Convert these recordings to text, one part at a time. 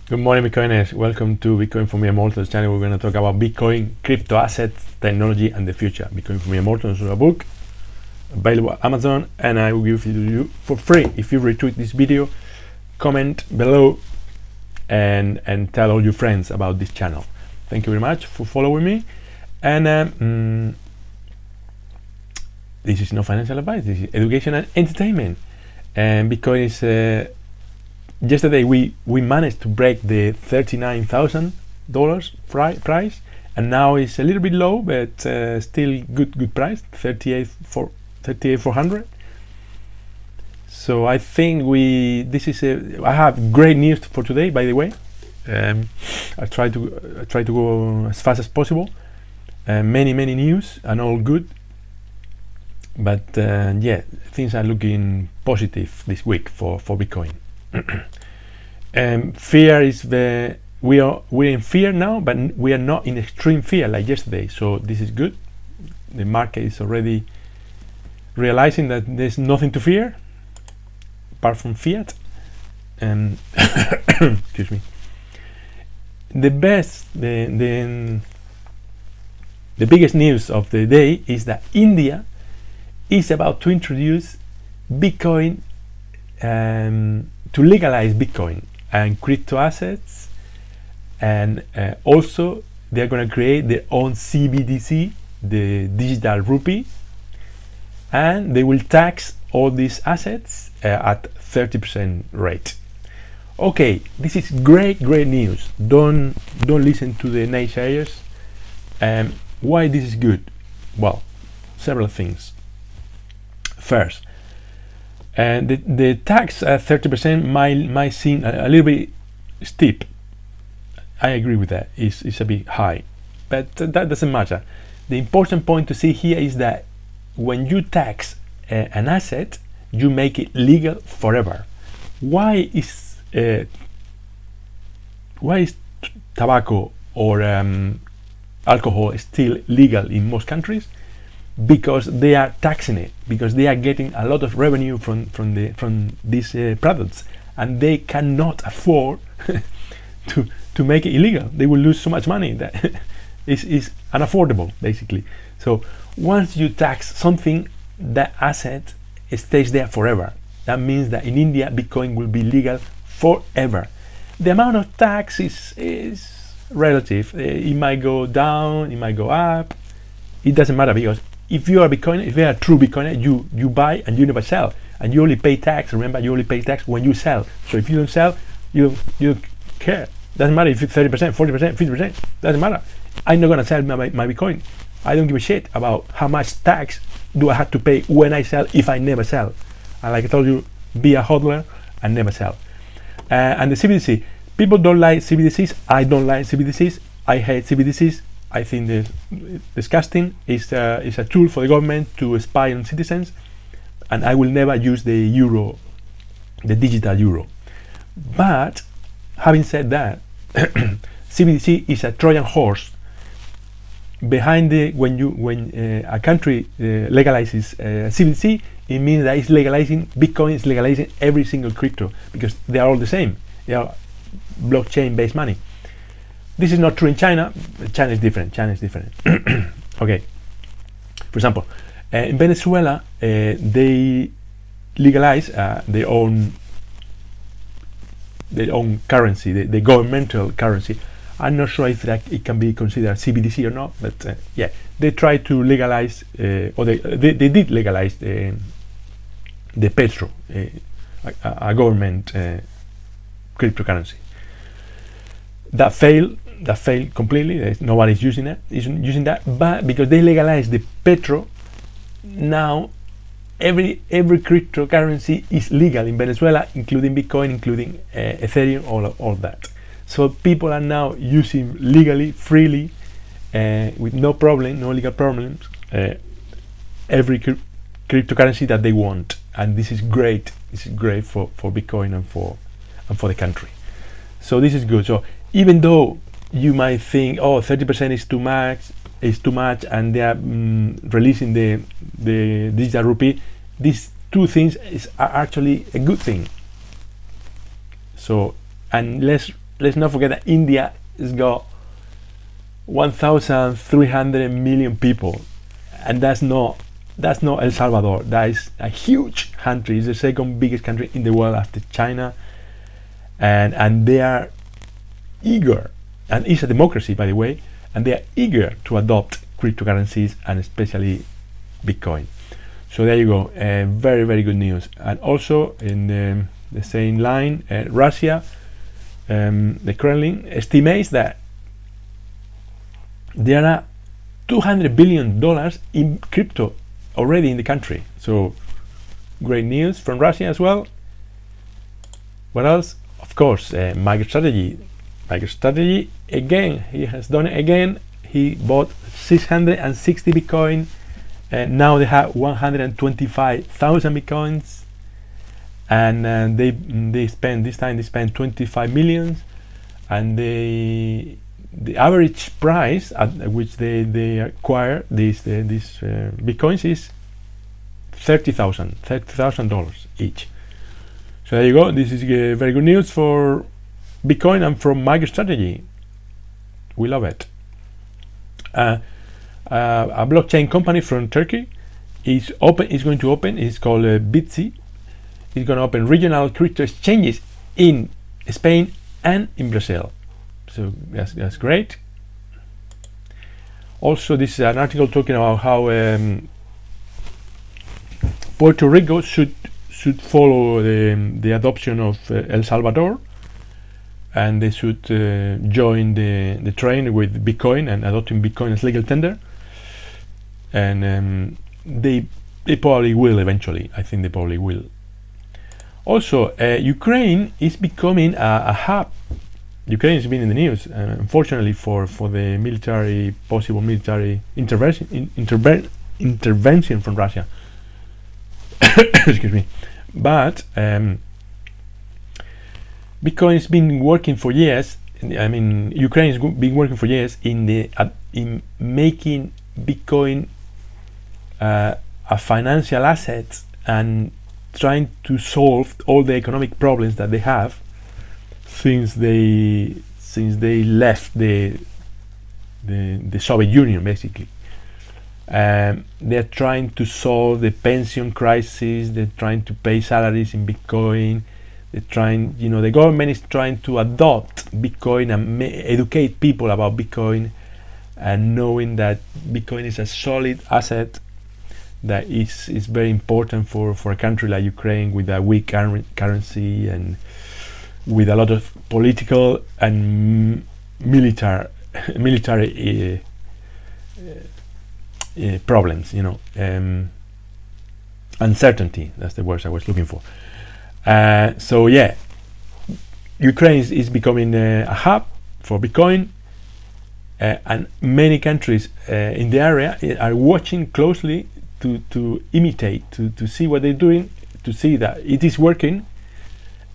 Good morning, Bitcoiners. Welcome to Bitcoin for Mere Mortals channel. We're going to talk about Bitcoin, crypto assets, technology, and the future. Bitcoin for Mere Mortals is a book available at Amazon, and I will give it to you for free if you retweet this video, comment below, and tell all your friends about this channel. Thank you very much for following me. And this is no financial advice. This is education and entertainment. And Bitcoin is. Yesterday we managed to break the $39,000 price, and now it's a little bit low, but still good price, 38,400. So I think I have great news for today, by the way. I try to go as fast as possible. Many news and all good, but yeah, things are looking positive this week for Bitcoin. Fear is we're in fear now, but we are not in extreme fear like yesterday, so this is good. The market is already realizing that there's nothing to fear apart from fiat. Excuse me. The biggest news of the day is that India is about to introduce Bitcoin, to legalize Bitcoin and crypto assets, and also they're going to create their own CBDC, the digital rupee, and they will tax all these assets at 30% rate. Okay, this is great news. Don't listen to the naysayers. Why this is good? Well, several things. First, and the tax at 30% might seem a little bit steep. I agree with that. It's a bit high, but that doesn't matter. The important point to see here is that when you tax an asset, you make it legal forever. Why is tobacco or alcohol still legal in most countries? Because they are taxing it, because they are getting a lot of revenue from these products, and they cannot afford to make it illegal. They will lose so much money that is unaffordable, basically. So once you tax something, that asset stays there forever. That means that in India, Bitcoin will be legal forever. The amount of tax is relative. It might go down, it might go up. It doesn't matter, because if you are a Bitcoiner, if you are a true Bitcoiner, you buy and you never sell, and you only pay tax. Remember, you only pay tax when you sell. So if you don't sell, you don't care. Doesn't matter if it's 30%, 40%, 50%. Doesn't matter. I'm not gonna sell my Bitcoin. I don't give a shit about how much tax do I have to pay when I sell if I never sell. And like I told you, be a hodler and never sell. And the CBDC, people don't like CBDCs. I don't like CBDCs. I hate CBDCs. I think the disgusting is a tool for the government to spy on citizens, and I will never use the euro, the digital euro. But having said that, CBDC is a Trojan horse behind when a country legalizes CBDC. It means that it's legalizing Bitcoin, is legalizing every single crypto, because they are all the same. They are blockchain-based money. This is not true in China. China is different. Okay. For example, in Venezuela, they legalize their own currency, the governmental currency. I'm not sure if that it can be considered CBDC or not, but yeah, they try to legalize, or they did legalize the petro, a government cryptocurrency. That failed completely. Nobody's using that. But because they legalized the petro, now every cryptocurrency is legal in Venezuela, including Bitcoin, including Ethereum, all that. So people are now using legally, freely, with no legal problems, every cryptocurrency that they want, and this is great. This is great for Bitcoin and for the country. So this is good. So even though you might think, 30% is too much, and they are releasing the digital rupee, these two things are actually a good thing. So, and let's let's not forget that India has got 1,300 million people, and that's not El Salvador. That is a huge country. It's the second biggest country in the world after China, and they are eager, and it's a democracy, by the way, and they are eager to adopt cryptocurrencies, and especially Bitcoin. So there you go, very, very good news. And also in the same line, Russia, the Kremlin estimates that there are $200 billion in crypto already in the country. So great news from Russia as well. What else? Of course, MicroStrategy. MicroStrategy again, he has done it again. He bought 660 Bitcoin. Now they have 125,000 Bitcoins, and they spend 25 million, and the average price at which they acquire these Bitcoins is $30,000 each. So there you go. This is very good news for Bitcoin and from MicroStrategy. We love it. A blockchain company from Turkey is going to open. It's called Bitsy. It's going to open regional crypto exchanges in Spain and in Brazil. So that's great. Also, this is an article talking about how Puerto Rico should follow the adoption of El Salvador, and they should join the train with Bitcoin and adopting Bitcoin as legal tender. And they probably will eventually. I think they probably will. Also, Ukraine is becoming a hub. Ukraine has been in the news, unfortunately, for the possible military intervention from Russia. Excuse me. But Bitcoin has been working for years. I mean, Ukraine has been working for years in making Bitcoin a financial asset and trying to solve all the economic problems that they have since they left the Soviet Union, basically. They're trying to solve the pension crisis. They're trying to pay salaries in Bitcoin. The government is trying to adopt Bitcoin and educate people about Bitcoin, and knowing that Bitcoin is a solid asset that is very important for a country like Ukraine with a weak currency and with a lot of political and military problems, uncertainty. That's the words I was looking for. So yeah, Ukraine is becoming a hub for Bitcoin, and many countries in the area are watching closely to imitate, to see what they're doing, to see that it is working,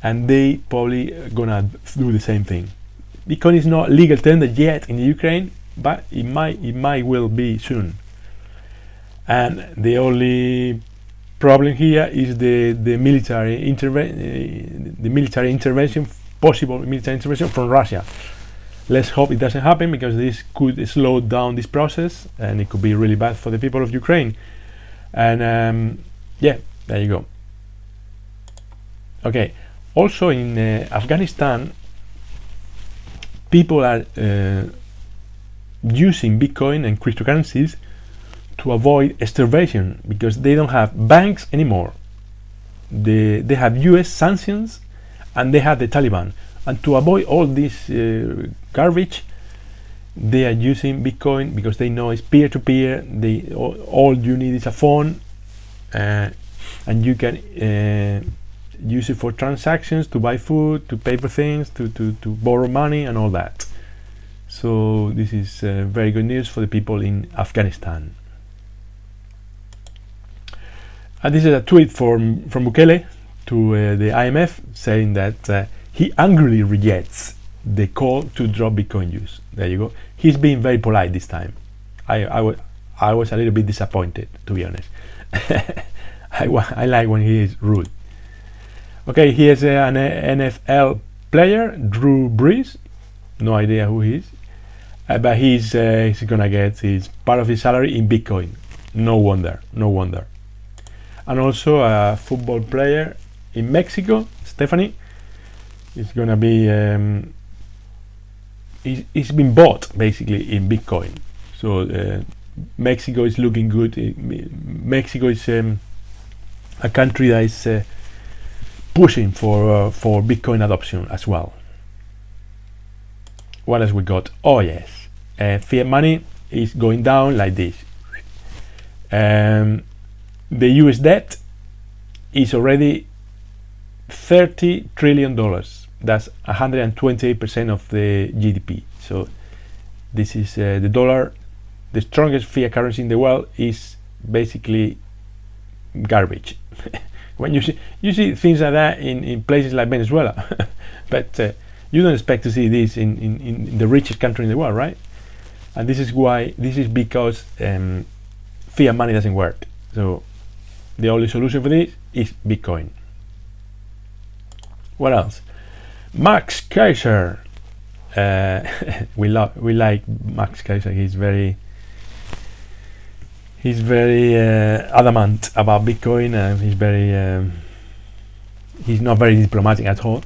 and they probably gonna do the same thing. Bitcoin is not legal tender yet in the Ukraine, but it might will be soon. And the only problem here is the military intervention, possible military intervention from Russia. Let's hope it doesn't happen, because this could slow down this process, and it could be really bad for the people of Ukraine. And yeah, there you go. Okay. Also in Afghanistan, people are using Bitcoin and cryptocurrencies to avoid starvation, because they don't have banks anymore. They have US sanctions, and they have the Taliban. And to avoid all this garbage, they are using Bitcoin because they know it's peer-to-peer. All you need is a phone, and you can use it for transactions, to buy food, to pay for things, to borrow money, and all that. So this is very good news for the people in Afghanistan. And this is a tweet from Bukele to the IMF, saying that he angrily rejects the call to drop Bitcoin use. There you go. He's being very polite this time. I was a little bit disappointed, to be honest. I like when he is rude. Okay, here's an NFL player, Drew Brees, no idea who he is, but he's gonna get his part of his salary in Bitcoin. No wonder. And also a football player in Mexico, Stephanie, is gonna be he's been bought basically in Bitcoin. So Mexico is looking good. Mexico is a country that is pushing for Bitcoin adoption as well. What else we got? Oh yes, fiat money is going down like this. The US debt is already $30 trillion. That's 128% of the GDP. So this is the dollar, the strongest fiat currency in the world, is basically garbage. When you see things like that in places like Venezuela, but you don't expect to see this in the richest country in the world, right? And this is because fiat money doesn't work. So the only solution for this is Bitcoin. What else? Max Kaiser. We like Max Kaiser. He's very adamant about Bitcoin, and he's not very diplomatic at all.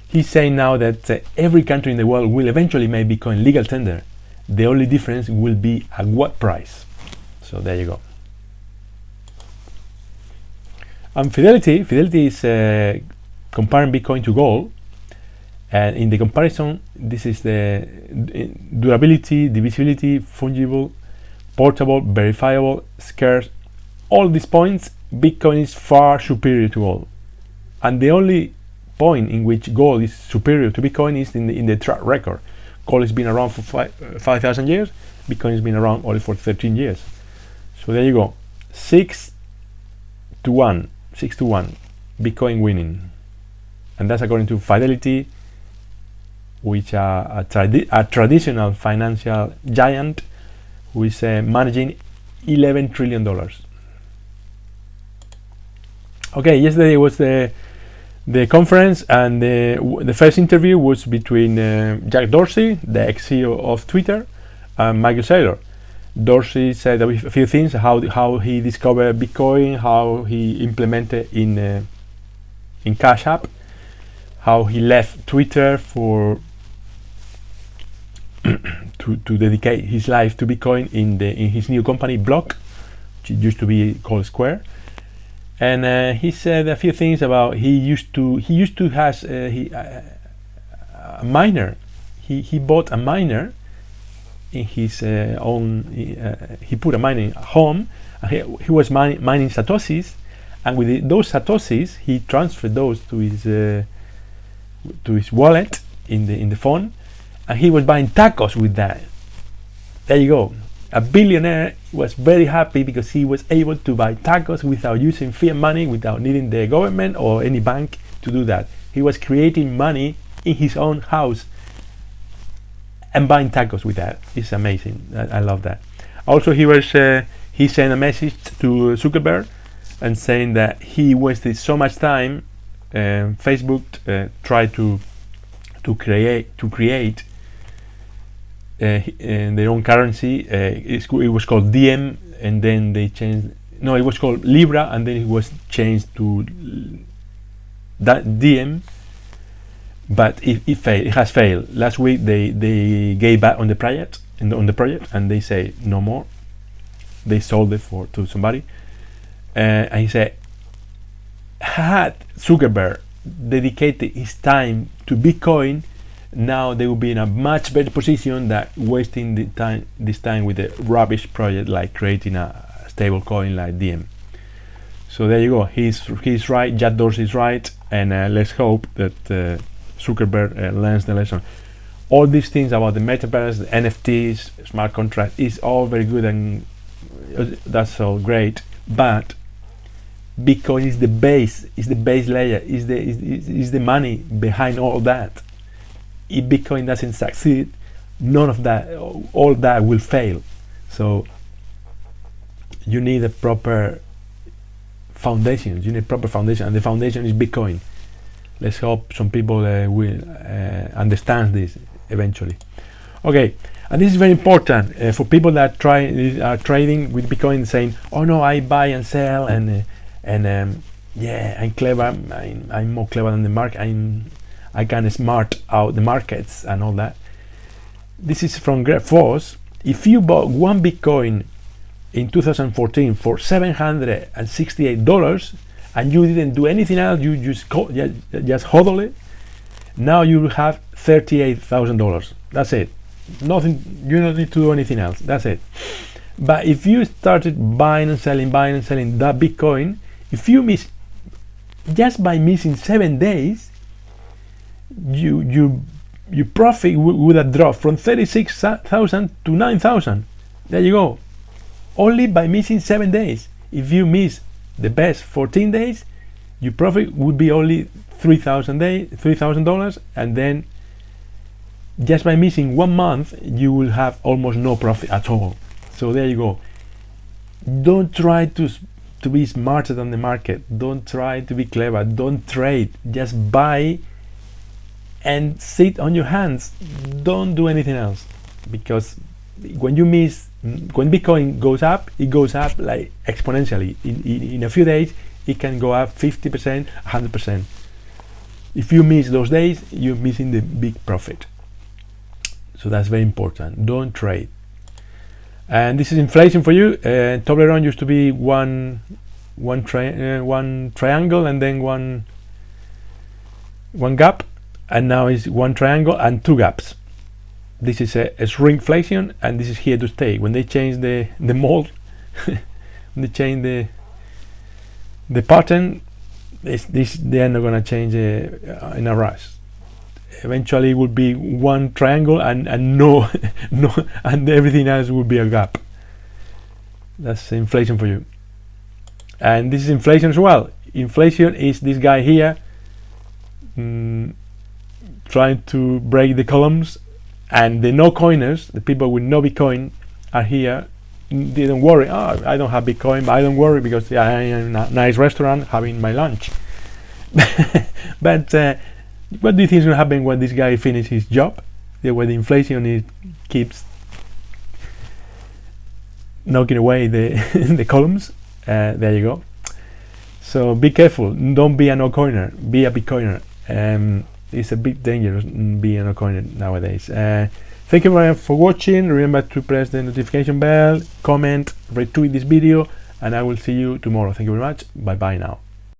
He's saying now that every country in the world will eventually make Bitcoin legal tender. The only difference will be at what price. So there you go. And Fidelity is comparing Bitcoin to gold, and in the comparison, this is the durability, divisibility, fungible, portable, verifiable, scarce. All these points, Bitcoin is far superior to gold, and the only point in which gold is superior to Bitcoin is in the track record. Gold has been around for 5,000 years. Bitcoin has been around only for 13 years. So there you go, 6 to 1, Bitcoin winning, and that's according to Fidelity, which are a traditional financial giant who is managing $11 trillion. Okay, yesterday was the conference, and the first interview was between Jack Dorsey, the ex-CEO of Twitter, and Michael Saylor. Dorsey said a few things, how he discovered Bitcoin, how he implemented in Cash App, how he left Twitter for to dedicate his life to Bitcoin in his new company Block, which used to be called Square. And he said a few things about he used to has a miner. He bought a miner in his own. He put a miner at home. He was mining satoshis, and with those satoshis, he transferred those to his wallet in the phone, and he was buying tacos with that. There you go. A billionaire was very happy because he was able to buy tacos without using fiat money, without needing the government or any bank to do that. He was creating money in his own house and buying tacos with that. It's amazing. I love that. Also, he sent a message to Zuckerberg and saying that he wasted so much time. Facebook tried to create their own currency. It was called Diem, and then they changed. No, it was called Libra, and then it was changed to that Diem. But it failed. It has failed. Last week they gave back on the project, and they say no more. They sold it to somebody, and he said, had Zuckerberg dedicated his time to Bitcoin, now they will be in a much better position than wasting this time with a rubbish project like creating a stable coin like Diem. So there you go. He's right. Jack Dorsey is right, and let's hope that Zuckerberg learns the lesson. All these things about the metaverse, the NFTs, smart contract is all very good, and that's all great. But Bitcoin is the base layer, is the money behind all that. If Bitcoin doesn't succeed, none of that, all that will fail. So you need a proper foundation. And the foundation is Bitcoin. let's hope some people will understand this eventually. Okay, and this is very important for people that are trading with Bitcoin, saying, "Oh no, I buy and sell, and yeah, I'm clever. I'm more clever than the market. I can smart out the markets and all that." This is from Greg Foss. If you bought one Bitcoin in 2014 for $768 and you didn't do anything else, you just hodl it, now you will have $38,000. That's it. Nothing. You don't need to do anything else. That's it. But if you started buying and selling that Bitcoin, if you miss, just by missing 7 days, your profit would have dropped from 36,000 to 9,000. There you go. Only by missing 7 days. If you miss the best 14 days, your profit would be only $3,000, and then just by missing 1 month, you will have almost no profit at all. So there you go. Don't try to be smarter than the market. Don't try to be clever. Don't trade. Just buy and sit on your hands. Don't do anything else, because when Bitcoin goes up, it goes up like exponentially. In a few days, it can go up 50%, 100%. If you miss those days, you're missing the big profit. So that's very important. Don't trade. And this is inflation for you. Toblerone used to be one triangle and then one gap, and now it's one triangle and two gaps. This is a shrinkflation, and this is here to stay. When they change the mold, when they change the pattern, they are not going to change in a rush. Eventually it will be one triangle and no and everything else will be a gap. That's inflation for you. And this is inflation as well. Inflation is this guy here trying to break the columns, and the no coiners, the people with no Bitcoin, are here. They don't worry. Oh, I don't have Bitcoin, but I don't worry because I am in a nice restaurant having my lunch. But what do you think is going to happen when this guy finishes his job? When the inflation keeps knocking away the columns. There you go. So be careful. Don't be a no-coiner. Be a Bitcoiner. It's a bit dangerous being a no-coiner nowadays. Thank you very much for watching. Remember to press the notification bell, comment, retweet this video, and I will see you tomorrow. Thank you very much. Bye bye now.